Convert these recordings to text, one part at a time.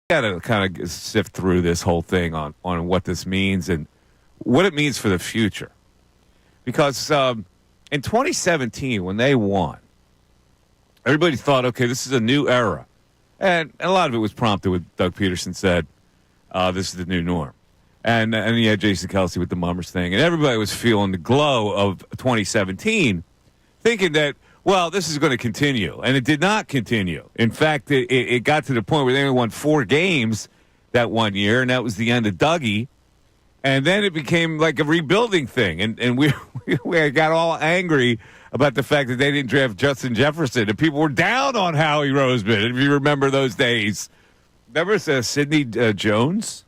got to kind of sift through this whole thing on what this means and what it means for the future. Because in 2017, when they won, everybody thought, okay, this is a new era. And a lot of it was prompted with Doug Peterson said, this is the new norm. And you had Jason Kelsey with the Mummers thing. And everybody was feeling the glow of 2017, thinking that, well, this is going to continue. And it did not continue. In fact, it got to the point where they only won 4 games that one year, and that was the end of Dougie. And then it became like a rebuilding thing. And we got all angry about the fact that they didn't draft Justin Jefferson. And people were down on Howie Roseman, if you remember those days. Remember Sidney Jones?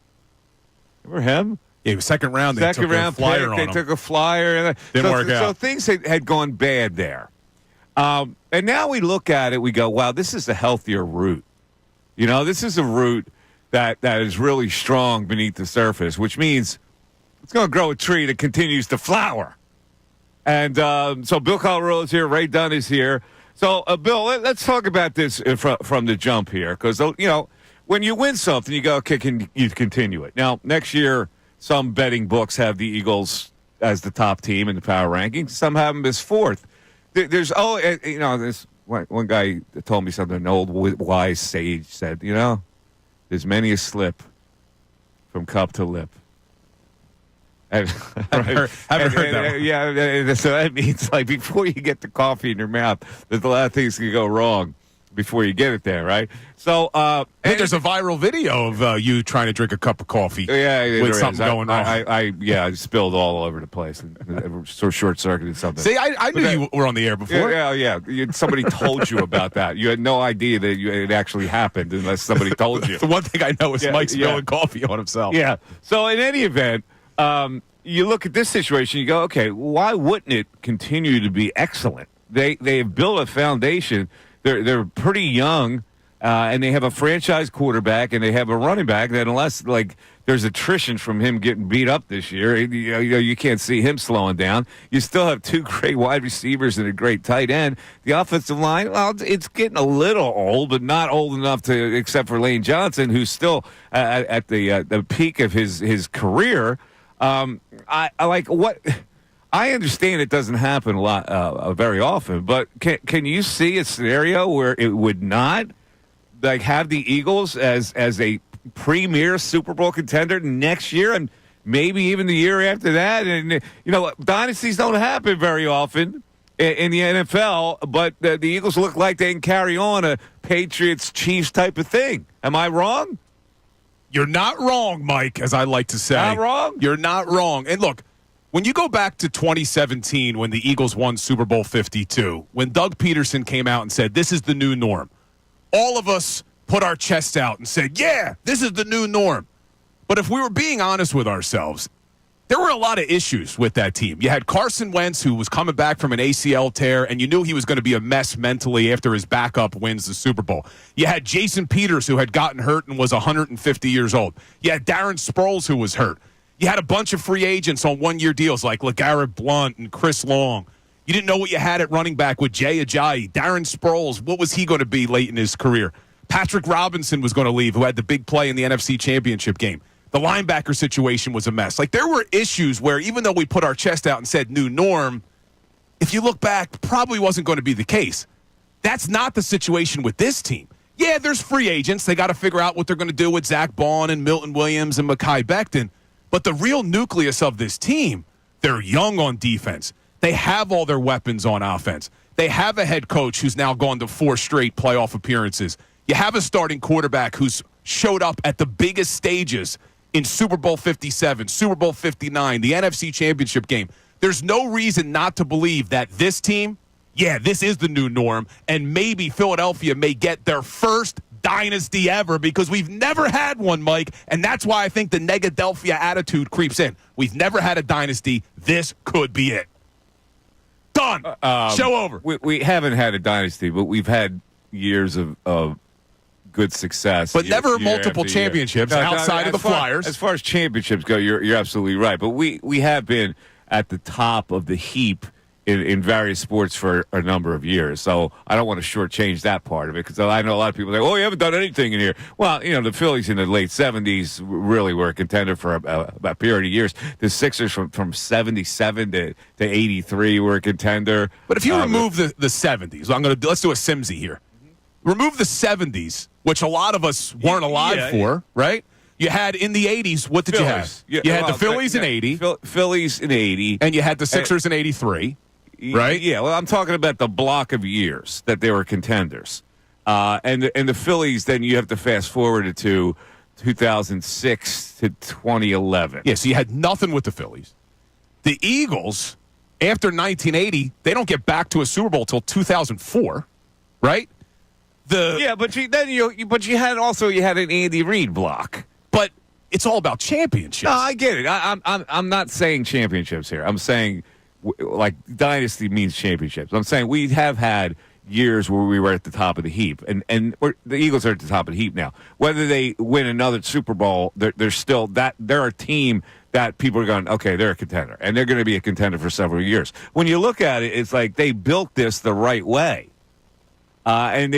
Remember him? Yeah, he was second round. They took a flyer on him. They took a flyer. Didn't work out. So things had gone bad there. And now we look at it, we go, wow, this is a healthier root. You know, this is a root that is really strong beneath the surface, which means it's going to grow a tree that continues to flower. And so Bill Colorado is here. Ray Dunn is here. So, Bill, let's talk about this from the jump here. Because, you know, when you win something, you go, okay, can you continue it? Now, next year, some betting books have the Eagles as the top team in the power rankings. Some have them as 4th. There's one guy told me something, an old wise sage said, you know, there's many a slip from cup to lip. Haven't heard that. Yeah, so that means like before you get the coffee in your mouth, there's a lot of things can go wrong before you get it there, right? So I think there's a viral video of you trying to drink a cup of coffee. With something going wrong. I spilled all over the place and sort of short-circuited something. See, I knew you were on the air before. Yeah. Somebody told you about that. You had no idea that it actually happened unless somebody told you. The one thing I know is Mike spilling coffee on himself. Yeah. So in any event, you look at this situation, you go, okay, why wouldn't it continue to be excellent? They have built a foundation. They're pretty young, and they have a franchise quarterback, and they have a running back that unless like there's attrition from him getting beat up this year, you can't see him slowing down. You still have 2 great wide receivers and a great tight end. The offensive line, well, it's getting a little old, but not old enough to, except for Lane Johnson, who's still at the peak of his career. I like what. I understand it doesn't happen a lot, very often, but can you see a scenario where it would not like have the Eagles as a premier Super Bowl contender next year and maybe even the year after that? And you know, dynasties don't happen very often in the NFL, but the Eagles look like they can carry on a Patriots-Chiefs type of thing. Am I wrong? You're not wrong, Mike, as I like to say. Not wrong? You're not wrong. And look, when you go back to 2017 when the Eagles won Super Bowl 52, when Doug Peterson came out and said, this is the new norm, all of us put our chests out and said, yeah, this is the new norm. But if we were being honest with ourselves, there were a lot of issues with that team. You had Carson Wentz, who was coming back from an ACL tear, and you knew he was going to be a mess mentally after his backup wins the Super Bowl. You had Jason Peters, who had gotten hurt and was 150 years old. You had Darren Sproles, who was hurt. You had a bunch of free agents on one-year deals like LeGarrette Blount and Chris Long. You didn't know what you had at running back with Jay Ajayi. Darren Sproles, what was he going to be late in his career? Patrick Robinson was going to leave, who had the big play in the NFC Championship game. The linebacker situation was a mess. Like, there were issues where even though we put our chest out and said new norm, if you look back, probably wasn't going to be the case. That's not the situation with this team. Yeah, there's free agents. They got to figure out what they're going to do with Zach Bond and Milton Williams and Mekhi Becton. But the real nucleus of this team, they're young on defense. They have all their weapons on offense. They have a head coach who's now gone to 4 straight playoff appearances. You have a starting quarterback who's showed up at the biggest stages in Super Bowl 57, Super Bowl 59, the NFC Championship game. There's no reason not to believe that this team, yeah, this is the new norm, and maybe Philadelphia may get their first dynasty ever because we've never had one, Mike, and that's why I think the Negadelphia attitude creeps in. We've never had a dynasty. This could be it. Done. Show over. We haven't had a dynasty, but we've had years of good success. But never multiple championships outside of the Flyers. As far as championships go, you're absolutely right. But we have been at the top of the heap in various sports for a number of years. So I don't want to shortchange that part of it, because I know a lot of people say, "Oh, you haven't done anything in here." Well, the Phillies in the late '70s really were a contender for a period of years. The Sixers from '77 to '83 were a contender. But if you remove the '70s, let's do a Simsy here. Remove the '70s, which a lot of us weren't alive for, right? You had in the '80s. What did you have? You had the Phillies in '80, Phillies in '80, and you had the Sixers in '83. Right? Yeah, well, I'm talking about the block of years that they were contenders. And the Phillies, then you have to fast forward it to 2006 to 2011. Yeah, so you had nothing with the Phillies. The Eagles, after 1980, they don't get back to a Super Bowl till 2004, right? But you had an Andy Reid block. But it's all about championships. No, I get it. I'm not saying championships here. I'm saying like Dynasty means championships. I'm saying we have had years where we were at the top of the heap, and the Eagles are at the top of the heap now. Whether they win another Super Bowl, they're still that they're a team that people are going, okay, they're a contender, and they're going to be a contender for several years. When you look at it, it's like they built this the right way.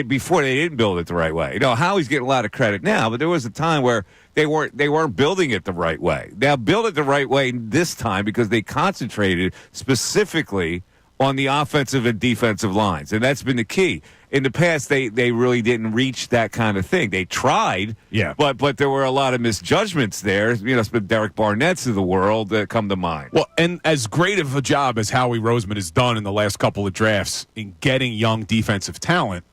Before they didn't build it the right way. Howie's getting a lot of credit now, but there was a time where they weren't building it the right way. They'll build it the right way this time because they concentrated specifically on the offensive and defensive lines, and that's been the key. In the past, they really didn't reach that kind of thing. They tried, but there were a lot of misjudgments there. Derek Barnett's of the world that come to mind. Well, and as great of a job as Howie Roseman has done in the last couple of drafts in getting young defensive talent,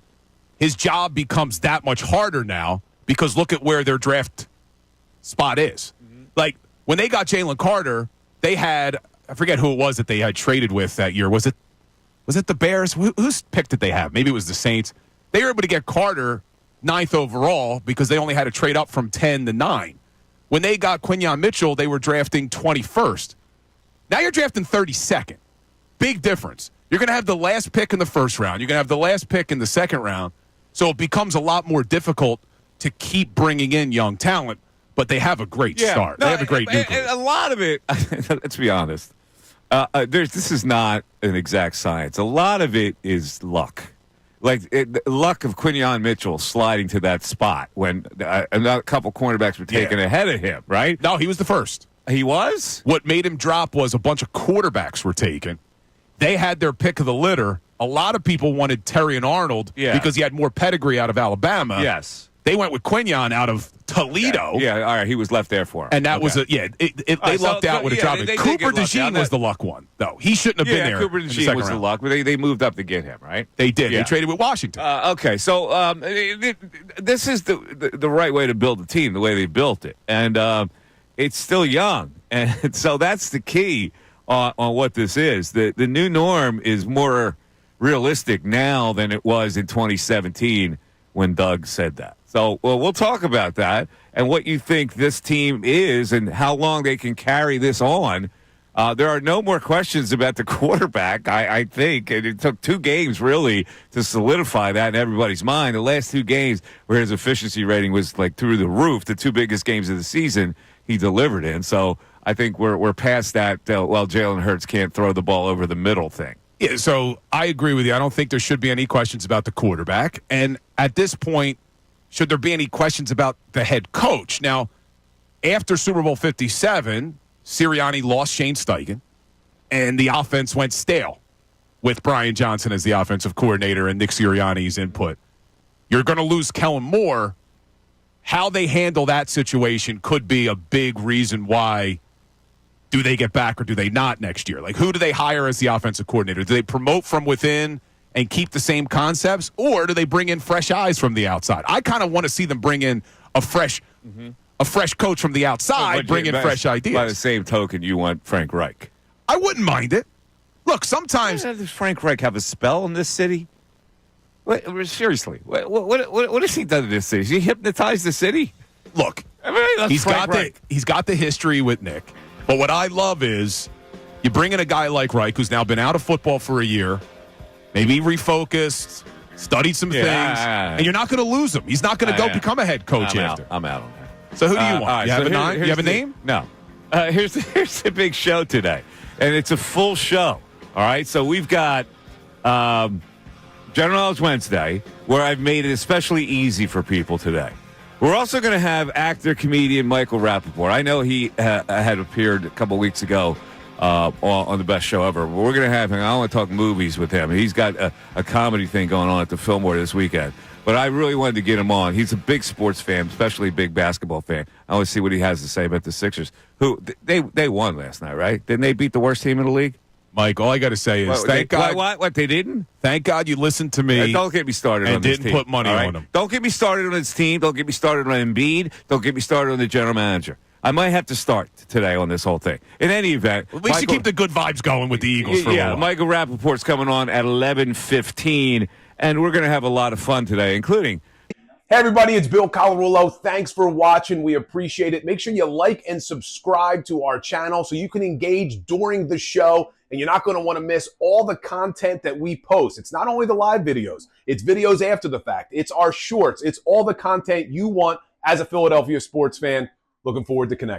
his job becomes that much harder now because look at where their draft spot is. Mm-hmm. Like, when they got Jalen Carter, they had, I forget who it was that they had traded with that year. Was it the Bears? Whose pick did they have? Maybe it was the Saints. They were able to get Carter 9th overall because they only had to trade up from 10 to 9. When they got Quinyon Mitchell, they were drafting 21st. Now you're drafting 32nd. Big difference. You're going to have the last pick in the first round. You're going to have the last pick in the second round. So it becomes a lot more difficult to keep bringing in young talent, but they have a great start. They have a great nucleus. A lot of it, let's be honest, this is not an exact science. A lot of it is luck. Luck of Quinyon Mitchell sliding to that spot when a couple cornerbacks were taken ahead of him, right? No, he was the first. He was? What made him drop was a bunch of quarterbacks were taken. They had their pick of the litter. A lot of people wanted Terrion Arnold because he had more pedigree out of Alabama. Yes. They went with Quinyon out of Toledo. Yeah, all right. He was left there for him. And that was they lucked out with a job. Cooper DeJean was the luck one, though. He shouldn't have been there. Cooper DeJean was the luck, but they moved up to get him, right? They did. They traded with Washington. Okay, so this is the right way to build a team, the way they built it. And it's still young. And so that's the key on what this is. The new norm is more realistic now than it was in 2017 when Doug said that. So, we'll talk about that and what you think this team is and how long they can carry this on. There are no more questions about the quarterback, I think. And it took 2 games, really, to solidify that in everybody's mind. The last 2 games where his efficiency rating was, like, through the roof, the 2 biggest games of the season, he delivered in. So I think we're past that, Jalen Hurts can't throw the ball over the middle thing. Yeah, so I agree with you. I don't think there should be any questions about the quarterback. And at this point, should there be any questions about the head coach? Now, after Super Bowl 57, Sirianni lost Shane Steichen, and the offense went stale with Brian Johnson as the offensive coordinator and Nick Sirianni's input. You're going to lose Kellen Moore. How they handle that situation could be a big reason why do they get back or do they not next year? Like, who do they hire as the offensive coordinator? Do they promote from within and keep the same concepts, or do they bring in fresh eyes from the outside? I kind of want to see them bring in a fresh coach from the outside, bring in fresh ideas. By the same token, you want Frank Reich. I wouldn't mind it. Look, sometimes... Does Frank Reich have a spell in this city? Seriously, what has he done in this city? Has he hypnotized the city? Look, he's got the history with Nick. But what I love is you bring in a guy like Reich, who's now been out of football for a year, maybe refocused, studied some things, and you're not going to lose him. He's not going to go become a head coach after. I'm out on that. So who do you want? You have a name? No. Here's the big show today, and it's a full show. All right, so we've got General Knowledge Wednesday, where I've made it especially easy for people today. We're also going to have actor, comedian Michael Rappaport. I know he had appeared a couple weeks ago on the best show ever. But we're going to have him. I want to talk movies with him. He's got a comedy thing going on at the Fillmore this weekend. But I really wanted to get him on. He's a big sports fan, especially a big basketball fan. I want to see what he has to say about the Sixers, who they won last night, right? Didn't they beat the worst team in the league? Mike, all I got to say is thank God. What, they didn't? Thank God you listened to me. Don't get me started on this team. And didn't put money on them. Don't get me started on this team. Don't get me started on Embiid. Don't get me started on the general manager. I might have to start today on this whole thing. In any event, at least you keep the good vibes going with the Eagles for a while. Michael Rappaport's coming on at 11:15, and we're going to have a lot of fun today, including. Hey everybody, it's Bill Colarulo. Thanks for watching. We appreciate it. Make sure you like and subscribe to our channel so you can engage during the show, and you're not going to want to miss all the content that we post. It's not only the live videos, it's videos after the fact. It's our shorts. It's all the content you want as a Philadelphia sports fan. Looking forward to connecting.